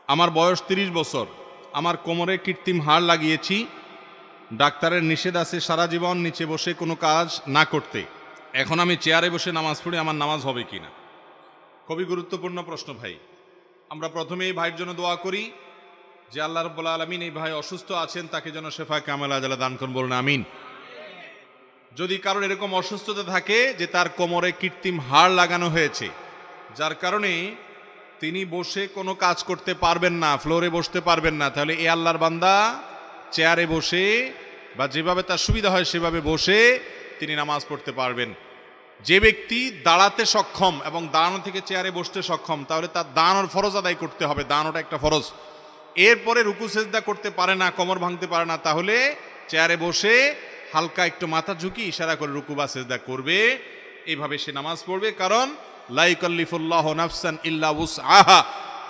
আমার বয়স ৩০ বছর, আমার কোমরে কৃত্রিম হাড় লাগিয়েছি, ডাক্তারের নিষেধ আছে সারা জীবন নিচে বসে কোনো কাজ না করতে। এখন আমি চেয়ারে বসে নামাজ পড়ি, আমার নামাজ হবে কিনা? খুবই গুরুত্বপূর্ণ প্রশ্ন ভাই। আমরা প্রথমে এই ভাইয়ের জন্য দোয়া করি যে আল্লাহ রাব্বুল আলামিন এই ভাই অসুস্থ আছেন, তাকে যেন শেফা কামেলা আজালা দান করুন, বলুন আমিন। যদি কারোর এরকম অসুস্থতা থাকে যে তার কোমরে কৃত্রিম হাড় লাগানো হয়েছে, যার কারণে তিনি বসে কোনো কাজ করতে পারবেন না, ফ্লোরে বসতে পারবেন না, তাহলে এ আল্লাহর বান্দা চেয়ারে বসে বা যেভাবে তার সুবিধা হয় সেভাবে বসে তিনি নামাজ পড়তে পারবেন। যে ব্যক্তি দাঁড়াতে সক্ষম এবং দাঁড়ানো থেকে চেয়ারে বসতে সক্ষম, তাহলে তার দাঁড়ানোর ফরজ আদায় করতে হবে, দাঁড়ানোটা একটা ফরজ। এরপরে রুকু সেজদা করতে পারে না, কোমর ভাঙতে পারে না, তাহলে চেয়ারে বসে হালকা একটু মাথা ঝুঁকি ইশারা করে রুকু বা সেজদা করবে, এইভাবে সে নামাজ পড়বে। কারণ লা ইউকাল্লিফুল্লাহু নাফসান ইল্লা উসআহা,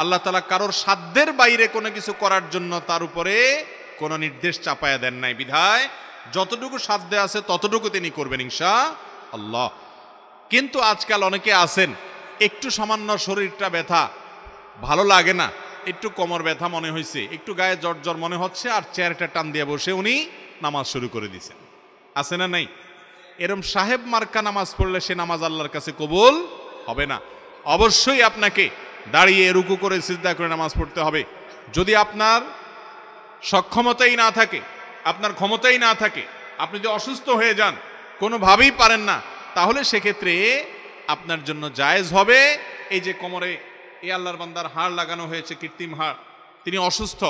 আল্লাহ তাআলা কারোর সাধ্যের বাইরে কোনো কিছু করার জন্য তার উপরে কোনো নির্দেশ চাপায়া দেন নাই, বিধায় যতটুকু সাধ্যে আছে ততটুকু তিনি করবেন ইনশাআল্লাহ। কিন্তু আজকাল অনেকে আছেন একটু সামান্য শরীরটা ব্যথা, ভালো লাগে না, একটু কোমর ব্যথা মনে হয়েছে, একটু গায়ে জ্বর জ্বর মনে হচ্ছে, আর চেয়ারটা টান দিয়ে বসে উনি নামাজ শুরু করে দিয়েছেন। আছে না নাই? এরম সাহেব মার্কা নামাজ পড়লে সে নামাজ আল্লাহর কাছে কবুল হবে না। অবশ্যই আপনাকে দাঁড়িয়ে রুকু করে সিজদা করে নামাজ পড়তে হবে। যদি আপনার সক্ষমতাই না থাকে, আপনার ক্ষমতাই না থাকে, আপনি যদি অসুস্থ হয়ে যান, কোনোভাবেই পারেন না, তাহলে সেক্ষেত্রে আপনার জন্য জায়েজ হবে এই যে কোমরে এই আল্লাহর বান্দার হাড় লাগানো হয়েছে, কৃত্রিম হাড়, তিনি অসুস্থ,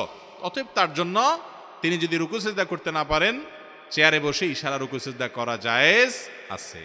অতএব তার জন্য তিনি যদি রুকু সিজদা করতে না পারেন, চেয়ারে বসে ইশারা রুকু সিজদা করা জায়েজ আছে।